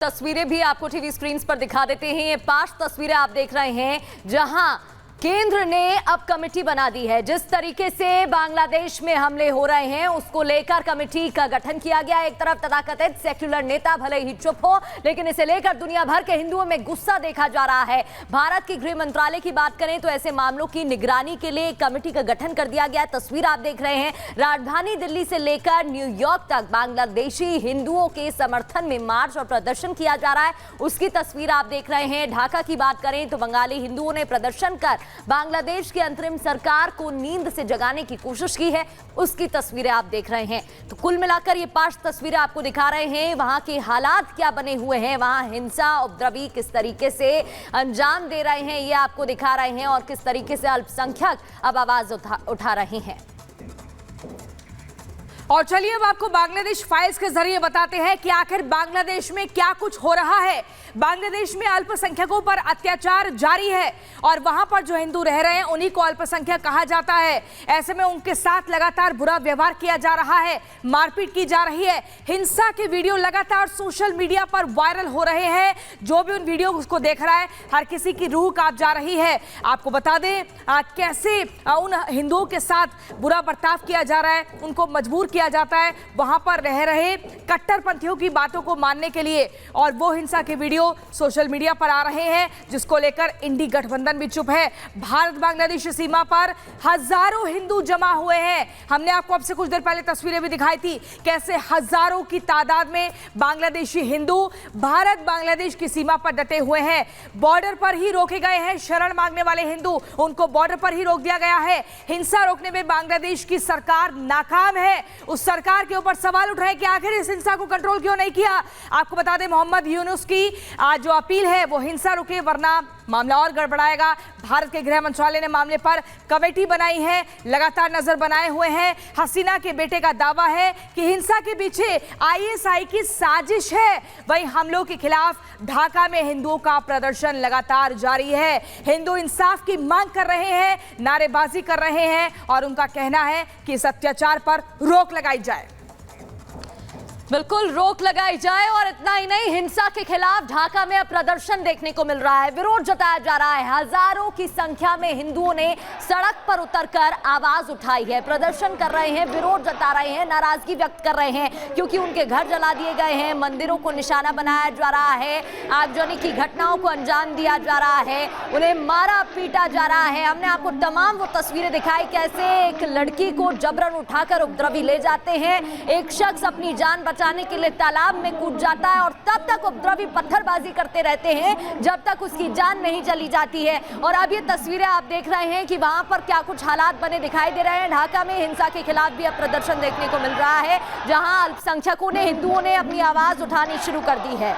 तस्वीरें भी आपको टीवी स्क्रीन पर दिखा देते हैं। ये 5 तस्वीरें आप देख रहे हैं जहां केंद्र ने अब कमेटी बना दी है। जिस तरीके से बांग्लादेश में हमले हो रहे हैं उसको लेकर कमेटी का गठन किया गया। एक तरफ तथाकथित सेक्युलर नेता भले ही चुप हो, लेकिन इसे लेकर दुनिया भर के हिंदुओं में गुस्सा देखा जा रहा है। भारत की गृह मंत्रालय की बात करें तो ऐसे मामलों की निगरानी के लिए एक कमेटी का गठन कर दिया गया है। तस्वीर आप देख रहे हैं, राजधानी दिल्ली से लेकर न्यूयॉर्क तक बांग्लादेशी हिंदुओं के समर्थन में मार्च और प्रदर्शन किया जा रहा है। उसकी तस्वीर आप देख रहे हैं। ढाका की बात करें तो बंगाली हिंदुओं ने प्रदर्शन कर बांग्लादेश की अंतरिम सरकार को नींद से जगाने की कोशिश की है। उसकी तस्वीरें आप देख रहे हैं। तो कुल मिलाकर ये 5 तस्वीरें आपको दिखा रहे हैं। वहां के हालात क्या बने हुए हैं, वहां हिंसा उपद्रवी किस तरीके से अंजाम दे रहे हैं, ये आपको दिखा रहे हैं और किस तरीके से अल्पसंख्यक अब आवाज उठा रहे हैं। और चलिए अब आपको बांग्लादेश फाइल्स के जरिए बताते हैं कि आखिर बांग्लादेश में क्या कुछ हो रहा है। बांग्लादेश में अल्पसंख्यकों पर अत्याचार जारी है और वहां पर जो हिंदू रह रहे हैं उन्हीं को अल्पसंख्यक कहा जाता है। ऐसे में उनके साथ लगातार बुरा व्यवहार किया जा रहा है, मारपीट की जा रही है। हिंसा के वीडियो लगातार सोशल मीडिया पर वायरल हो रहे हैं। जो भी उन वीडियो को देख रहा है हर किसी की रूह कांप जा रही है। आपको बता दें कैसे उन हिंदुओं के साथ बुरा बर्ताव किया जा रहा है, उनको मजबूर किया जाता है वहां पर रह रहे कट्टरपंथियों की बातों को मानने के लिए। और वो हिंसा के वीडियो सोशल मीडिया पर आ रहे हैं जिसको लेकर इंडी गठबंधन भी चुप है। भारत बांग्लादेश सीमा पर हजारों हिंदू जमा हुए हैं। हमने आपको अब से कुछ देर पहले तस्वीरें भी दिखाई थी कैसे हजारों की तादाद में बांग्लादेशी हिंदू भारत बांग्लादेश की सीमा पर डटे हुए हैं। बॉर्डर पर ही रोके गए हैं शरण मांगने वाले हिंदू, उनको बॉर्डर पर ही रोक दिया गया है। हिंसा रोकने में बांग्लादेश की सरकार नाकाम है। उस सरकार के ऊपर सवाल उठ रहे हैं कि आखिर इस हिंसा को कंट्रोल क्यों नहीं किया। आपको बता दें मोहम्मद यूनुस की आज जो अपील है वो हिंसा रुके वरना मामला और गड़बड़ाएगा। भारत के गृह मंत्रालय ने मामले पर कमेटी बनाई है, लगातार नजर बनाए हुए हैं। हसीना के बेटे का दावा है कि हिंसा के पीछे आईएसआई की साजिश है। वहीं हमलों के खिलाफ ढाका में हिंदुओं का प्रदर्शन लगातार जारी है। हिंदू इंसाफ की मांग कर रहे हैं, नारेबाजी कर रहे हैं और उनका कहना है कि इस अत्याचार पर रोक लगाई जाए। बिल्कुल रोक लगाई जाए। और इतना ही नहीं, हिंसा के खिलाफ ढाका में अब प्रदर्शन देखने को मिल रहा है, विरोध जताया जा रहा है। हजारों की संख्या में हिंदुओं ने सड़क पर उतरकर आवाज उठाई है, प्रदर्शन कर रहे हैं, विरोध जता रहे हैं, नाराजगी व्यक्त कर रहे हैं क्योंकि उनके घर जला दिए गए हैं, मंदिरों को निशाना बनाया जा रहा है, आगजनी की घटनाओं को अंजाम दिया जा रहा है, उन्हें मारा पीटा जा रहा है। हमने आपको तमाम वो तस्वीरें दिखाई कैसे एक लड़की को जबरन उठाकर उपद्रवी ले जाते हैं। एक शख्स अपनी जान बचाने के लिए तालाब में कूद जाता है और तब तक उपद्रवी पत्थरबाजी करते रहते हैं जब तक उसकी जान नहीं चली जाती है। और अब ये तस्वीरें आप देख रहे हैं कि वहां पर क्या कुछ हालात बने दिखाई दे रहे हैं। ढाका में हिंसा के खिलाफ भी अब प्रदर्शन देखने को मिल रहा है जहां अल्पसंख्यकों ने, हिंदुओं ने अपनी आवाज उठानी शुरू कर दी है।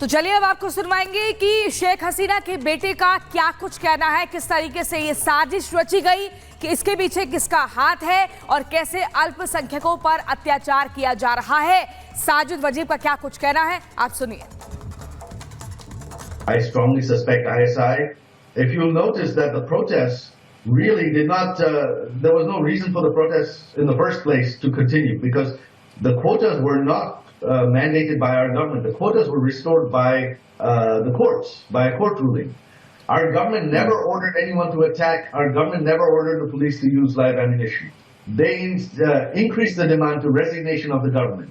तो चलिए अब आपको सुनवाएंगे कि शेख हसीना के बेटे का क्या कुछ कहना है, किस तरीके से ये साजिश रची गई, कि इसके पीछे किसका हाथ है और कैसे अल्पसंख्यकों पर अत्याचार किया जा रहा है। साजिद वजीब का क्या कुछ कहना है, आप सुनिए। I strongly suspect ISI. If you'll notice that the protests really did not, there was no reason for the protests in the first place to continue because the quotas were not mandated by our government. The quotas were restored by the courts, by a court ruling. Our government never ordered anyone to attack. Our government never ordered the police to use live ammunition. They increased the demand to resignation of the government.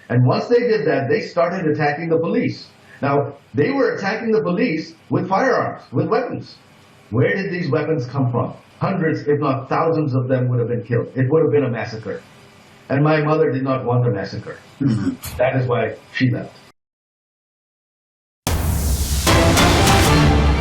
And once they did that, they started attacking the police. Now, they were attacking the police with firearms, with weapons. Where did these weapons come from? Hundreds, if not thousands of them would have been killed. It would have been a massacre. And my mother did not want a massacre. That is why she left.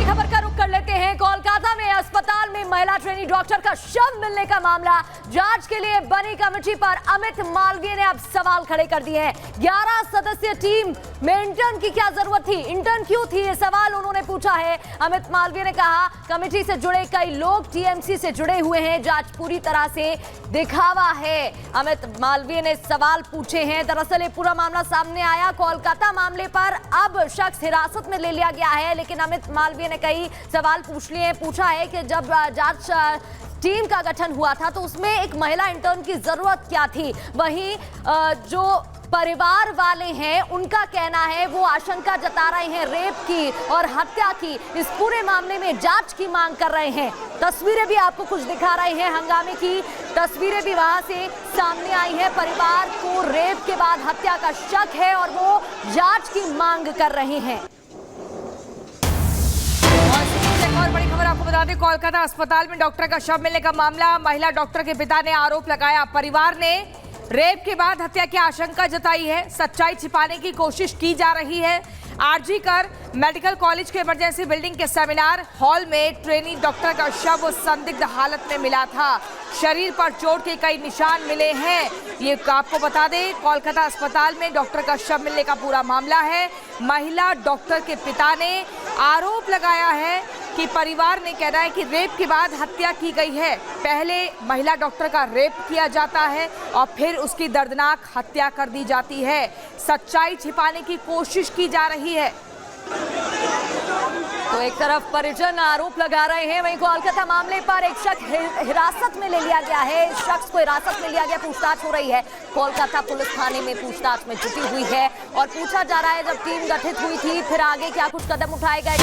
खबर का रुख कर लेते हैं। कोलकाता में अस्पताल में महिला ट्रेनी डॉक्टर का शव मिलने का मामला, जांच के लिए बनी कमेटी पर अमित मालवीय ने अब सवाल खड़े कर दिए हैं। 11 सदस्यीय टीम में इंटर्न की क्या जरूरत थी, इंटर्न क्यों थी, ये सवाल उन्होंने पूछा है। अमित मालवीय ने कहा कमेटी से जुड़े कई लोग टीएमसी से जुड़े हुए हैं, जांच पूरी तरह से दिखावा है। अमित मालवीय ने सवाल पूछे हैं। दरअसल ये पूरा मामला सामने आया कोलकाता मामले पर। अब शख्स हिरासत में ले लिया गया है, लेकिन अमित मालवीय ने कई सवाल पूछा है कि जब जांच टीम का गठन हुआ था तो उसमें एक महिला इंटर्न की जरूरत क्या थी। वहीं जो परिवार वाले हैं उनका कहना है, वो आशंका जता रहे हैं रेप की और हत्या की। इस पूरे मामले में जांच की मांग कर रहे हैं। तस्वीरें भी आपको कुछ दिखा रहे हैं, हंगामे की तस्वीरें भी वहां से सामने आई हैं। परिवार को रेप के बाद हत्या का शक है और वो जांच की मांग कर रहे हैं। और बड़ी खबर आपको बता दें, कोलकाता अस्पताल में डॉक्टर का शव मिलने का मामला। महिला डॉक्टर के पिता ने आरोप लगाया, परिवार ने रेप के बाद हत्या की आशंका जताई है। सच्चाई छिपाने की कोशिश की जा रही है। आरजी कर मेडिकल कॉलेज के इमरजेंसी बिल्डिंग के सेमिनार हॉल में ट्रेनी डॉक्टर का शव संदिग्ध हालत में मिला था। शरीर पर चोट के कई निशान मिले हैं। ये आपको बता दें, कोलकाता अस्पताल में डॉक्टर का शव मिलने का पूरा मामला है। महिला डॉक्टर के पिता ने आरोप लगाया है कि परिवार ने कहना है कि रेप के बाद हत्या की गई है। पहले महिला डॉक्टर का रेप किया जाता है और फिर उसकी दर्दनाक हत्या कर दी जाती है। सच्चाई छिपाने की कोशिश की जा रही है। तो एक तरफ परिजन आरोप लगा रहे हैं, वहीं कोलकाता मामले पर एक शख्स हिरासत में ले लिया गया है। इस शख्स को हिरासत में लिया गया, पूछताछ हो रही है। कोलकाता पुलिस थाने में पूछताछ में जुटी हुई है और पूछा जा रहा है जब टीम गठित हुई थी फिर आगे क्या कुछ कदम उठाए गए।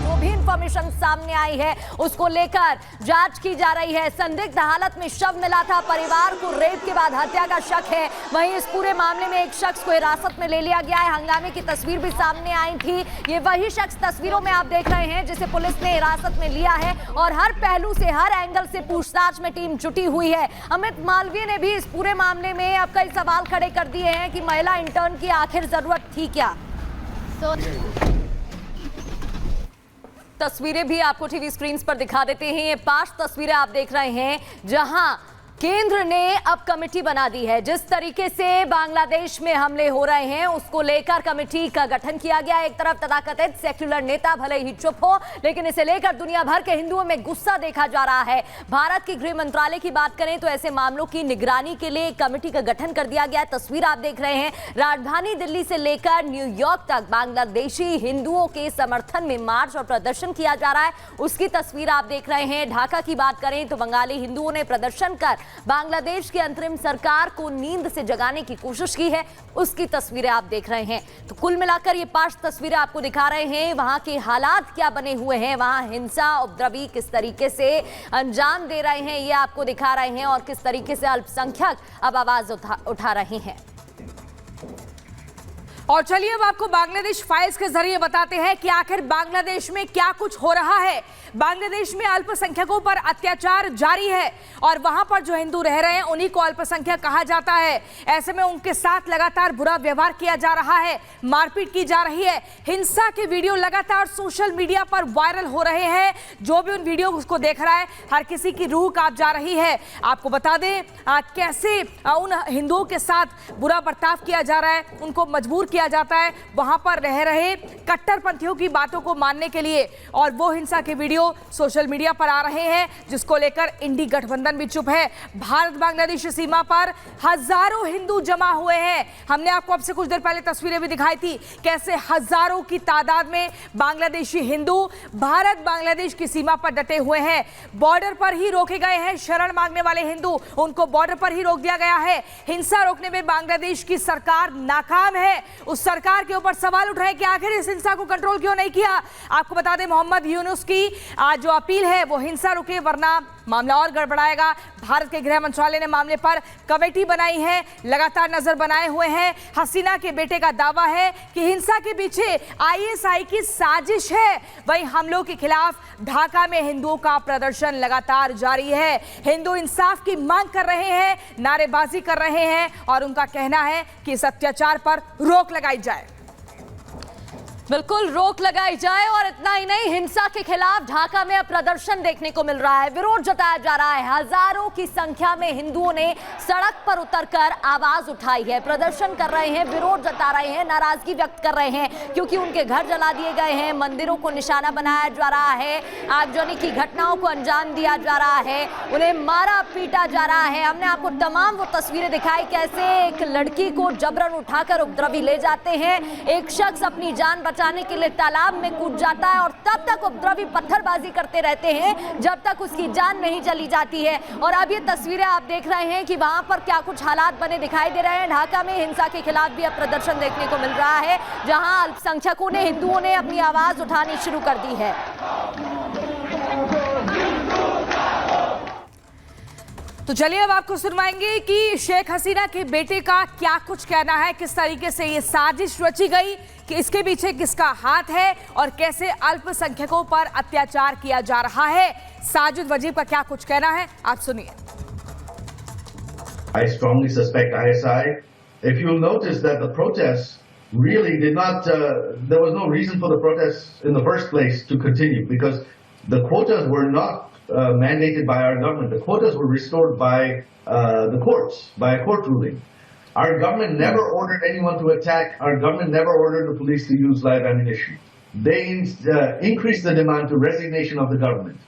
जो भी इंफॉर्मेशन सामने आई है उसको लेकर जांच की जा रही है। संदिग्ध हालत में शव मिला था, परिवार को रेप के बाद हत्या का शक है। वहीं इस पूरे मामले में एक शख्स को हिरासत में ले लिया गया है। हंगामे की तस्वीर भी सामने आई थी। ये वही शख्स तस्वीरों में आप देख रहे हैं जिसे पुलिस ने हिरासत में लिया है और हर पहलू से, हर एंगल से पूछताछ में टीम जुटी हुई है। अमित मालवीय ने भी इस पूरे मामले में अब कई सवाल खड़े कर दिए हैं कि महिला इंटर्न की आखिर जरूरत थी क्या। तस्वीरें भी आपको टीवी स्क्रीन पर दिखा देते हैं। ये 5 तस्वीरें आप देख रहे हैं जहां केंद्र ने अब कमेटी बना दी है। जिस तरीके से बांग्लादेश में हमले हो रहे हैं उसको लेकर कमेटी का गठन किया गया। एक तरफ तथाकथित सेक्युलर नेता भले ही चुप हो, लेकिन इसे लेकर दुनिया भर के हिंदुओं में गुस्सा देखा जा रहा है। भारत की गृह मंत्रालय की बात करें तो ऐसे मामलों की निगरानी के लिए एक कमेटी का गठन कर दिया गया है। तस्वीर आप देख रहे हैं, राजधानी दिल्ली से लेकर न्यूयॉर्क तक बांग्लादेशी हिंदुओं के समर्थन में मार्च और प्रदर्शन किया जा रहा है, उसकी तस्वीर आप देख रहे हैं। ढाका की बात करें तो बंगाली हिंदुओं ने प्रदर्शन कर बांग्लादेश की अंतरिम सरकार को नींद से जगाने की कोशिश की है, उसकी तस्वीरें आप देख रहे हैं। तो कुल मिलाकर ये 5 तस्वीरें आपको दिखा रहे हैं। वहां के हालात क्या बने हुए हैं, वहां हिंसा उपद्रवी किस तरीके से अंजाम दे रहे हैं, ये आपको दिखा रहे हैं और किस तरीके से अल्पसंख्यक अब आवाज उठा रहे हैं। और चलिए अब आपको बांग्लादेश फाइल्स के जरिए बताते हैं कि आखिर बांग्लादेश में क्या कुछ हो रहा है। बांग्लादेश में अल्पसंख्यकों पर अत्याचार जारी है और वहां पर जो हिंदू रह रहे हैं उन्हीं को अल्पसंख्यक कहा जाता है। ऐसे में उनके साथ लगातार बुरा व्यवहार किया जा रहा है, मारपीट की जा रही है। हिंसा के वीडियो लगातार सोशल मीडिया पर वायरल हो रहे हैं। जो भी उन वीडियो को देख रहा है हर किसी की रूह कांप जा रही है। आपको बता दें कैसे उन हिंदुओं के साथ बुरा बर्ताव किया जा रहा है, उनको मजबूर किया जाता है वहां पर रह रहे कट्टरपंथियों की बातों को मानने के लिए। और वो हिंसा के वीडियो सोशल मीडिया पर आ रहे हैं जिसको लेकर इंडी गठबंधन भी चुप है। भारत बांग्लादेश सीमा पर हजारों हिंदू जमा हुए हैं। हमने आपको अब से कुछ देर पहले तस्वीरें भी दिखाई थी कैसे हजारों की तादाद में बांग्लादेशी हिंदू भारत बांग्लादेश की सीमा पर डटे हुए हैं। बॉर्डर पर ही रोके गए हैं शरण मांगने वाले हिंदू, उनको बॉर्डर पर ही रोक दिया गया है। हिंसा रोकने में बांग्लादेश की सरकार नाकाम है। उस सरकार के ऊपर सवाल उठ रहे हैं कि आखिर इस हिंसा को कंट्रोल क्यों नहीं किया। आपको बता दें मोहम्मद यूनुस की आज जो अपील है वो हिंसा रुके वरना मामला और गड़बड़ाएगा। भारत के गृह मंत्रालय ने मामले पर कमेटी बनाई है, लगातार नजर बनाए हुए हैं। हसीना के बेटे का दावा है कि हिंसा के पीछे आईएसआई की साजिश है। वहीं हमलों के खिलाफ ढाका में हिंदुओं का प्रदर्शन लगातार जारी है। हिंदू इंसाफ की मांग कर रहे हैं, नारेबाजी कर रहे हैं और उनका कहना है कि इस अत्याचार पर रोक लगाई जाए। बिल्कुल रोक लगाई जाए और इतना ही नहीं, हिंसा के खिलाफ ढाका में अब प्रदर्शन देखने को मिल रहा है, विरोध जताया जा रहा है। हजारों की संख्या में हिंदुओं ने सड़क पर उतरकर आवाज उठाई है, प्रदर्शन कर रहे हैं, विरोध जता रहे हैं, नाराजगी व्यक्त कर रहे हैं क्योंकि उनके घर जला दिए गए हैं, मंदिरों को निशाना बनाया जा रहा है, आगजनी की घटनाओं को अंजाम दिया जा रहा है, उन्हें मारा पीटा जा रहा है। हमने आपको तमाम वो तस्वीरें दिखाई कैसे एक लड़की को जबरन उठाकर उपद्रवी ले जाते हैं, एक शख्स अपनी जान बचाने के लिए तालाब में कूद जाता है और तब तक उपद्रवी पत्थरबाजी करते रहते हैं जब तक उसकी जान नहीं चली जाती है। और अब ये तस्वीरें आप देख रहे हैं कि वहां पर क्या कुछ हालात बने दिखाई दे रहे हैं। ढाका में हिंसा के खिलाफ भी अब प्रदर्शन देखने को मिल रहा है, जहां अल्पसंख्यकों ने, हिंदुओं ने अपनी आवाज उठानी शुरू कर दी है। तो चलिए अब आपको सुनवाएंगे कि शेख हसीना के बेटे का क्या कुछ कहना है, किस तरीके से ये साजिश रची गई, कि इसके पीछे किसका हाथ है और कैसे अल्पसंख्यकों पर अत्याचार किया जा रहा है। साजिद वजीब का क्या कुछ कहना है, आप सुनिए। I strongly suspect ISI. If you'll notice that the protests really did not, there was no reason for the protests in the first place to continue because the quotas were not mandated by our government. The quotas were restored by the courts, by a court ruling. Our government never ordered anyone to attack. Our government never ordered the police to use live ammunition. They increased the demand to resignation of the government.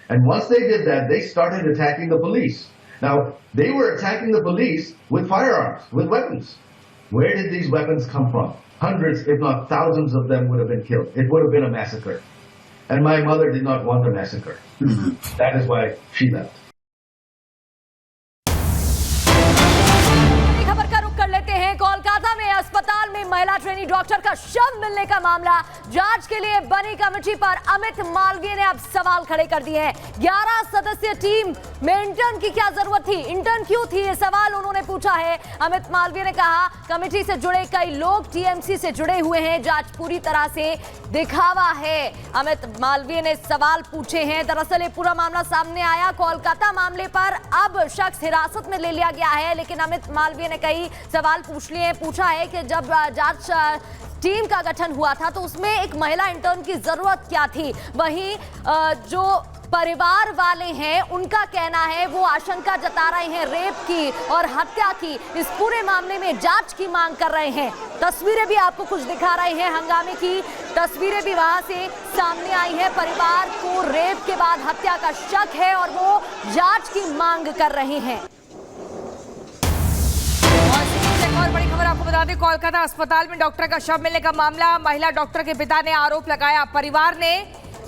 And once they did that, they started attacking the police. Now, they were attacking the police with firearms, with weapons. Where did these weapons come from? Hundreds, if not thousands of them would have been killed. It would have been a massacre. And my mother did not want a massacre. That is why she left. खबर का रुख कर लेते हैं। कोलकाता में अस्पताल में महिला ट्रेनी डॉक्टर का शव मिलने का मामला, जांच के लिए बनी कमेटी पर अमित मालवीय ने अब सवाल खड़े कर दिए हैं। 11 सदस्यीय टीम में इंटर्न की क्या जरूरत थी, इंटर्न क्यों थी, ये सवाल उन्होंने पूछा है। अमित मालवीय ने कहा कमेटी से जुड़े कई लोग टीएमसी से जुड़े हुए हैं, जांच पूरी तरह से दिखावा है। अमित मालवीय ने सवाल पूछे हैं। दरअसल ये पूरा मामला सामने आया कोलकाता मामले पर, अब शख्स हिरासत में ले लिया गया है, लेकिन अमित मालवीय ने कई सवाल पूछा है कि जब जांच टीम का गठन हुआ था तो उसमें एक महिला इंटर्न की जरूरत क्या थी। वहीं जो परिवार वाले हैं उनका कहना है, वो आशंका जता रहे हैं रेप की और हत्या की, इस पूरे मामले में जांच की मांग कर रहे हैं। तस्वीरें भी आपको कुछ दिखा रहे हैं, हंगामे की तस्वीरें भी वहां से सामने आई हैं। परिवार को रेप के बाद हत्या का शक है और वो जांच की मांग कर रहे हैं। और बड़ी खबर आपको बता दें, कोलकाता अस्पताल में डॉक्टर का शव मिलने का मामला, महिला डॉक्टर के पिता ने आरोप लगाया, परिवार ने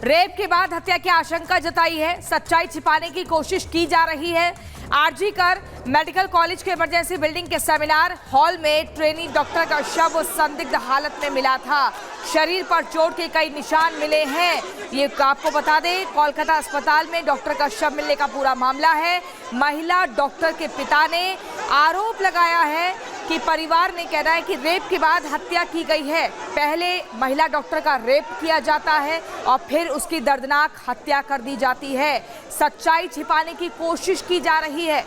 रेप के बाद हत्या की आशंका जताई है, सच्चाई छिपाने की कोशिश की जा रही है। आरजी कर मेडिकल कॉलेज के इमरजेंसी बिल्डिंग के सेमिनार हॉल में ट्रेनी डॉक्टर का शव संदिग्ध हालत में मिला था, शरीर पर चोट के कई निशान मिले हैं। ये आपको बता दें, कोलकाता अस्पताल में डॉक्टर का शव मिलने का पूरा मामला है। महिला डॉक्टर के पिता ने आरोप लगाया है कि परिवार ने कहना है कि रेप के बाद हत्या की गई है। पहले महिला डॉक्टर का रेप किया जाता है और फिर उसकी दर्दनाक हत्या कर दी जाती है। सच्चाई छिपाने की कोशिश की जा रही है।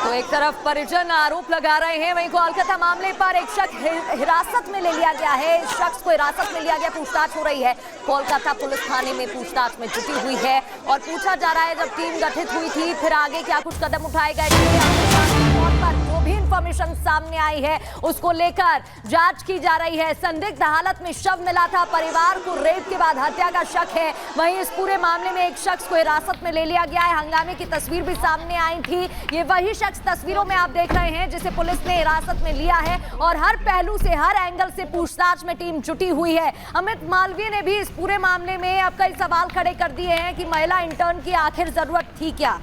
तो एक तरफ परिजन आरोप लगा रहे हैं, वहीं कोलकाता मामले पर एक शख्स हिरासत में ले लिया गया है। इस शख्स को हिरासत में लिया गया, पूछताछ हो रही है। कोलकाता पुलिस थाने में पूछताछ में जुटी हुई है और पूछा जा रहा है जब टीम गठित हुई थी फिर आगे क्या कुछ कदम उठाए गए। जो भी इंफॉर्मेशन सामने आई है उसको लेकर जांच की जा रही है। संदिग्ध हालत में शव मिला था, परिवार को रेप के बाद हत्या का शक है। वहीं इस पूरे मामले में एक शख्स को हिरासत में ले लिया गया है। हंगामे की तस्वीर भी सामने आई थी, ये वही शख्स तस्वीरों में आप देख रहे हैं जिसे पुलिस ने हिरासत में लिया है और हर पहलू से, हर एंगल से पूछताछ में टीम जुटी हुई है। अमित मालवीय ने भी इस पूरे मामले में अब कई सवाल खड़े कर दिए हैं कि महिला इंटर्न की आखिर जरूरत थी क्या।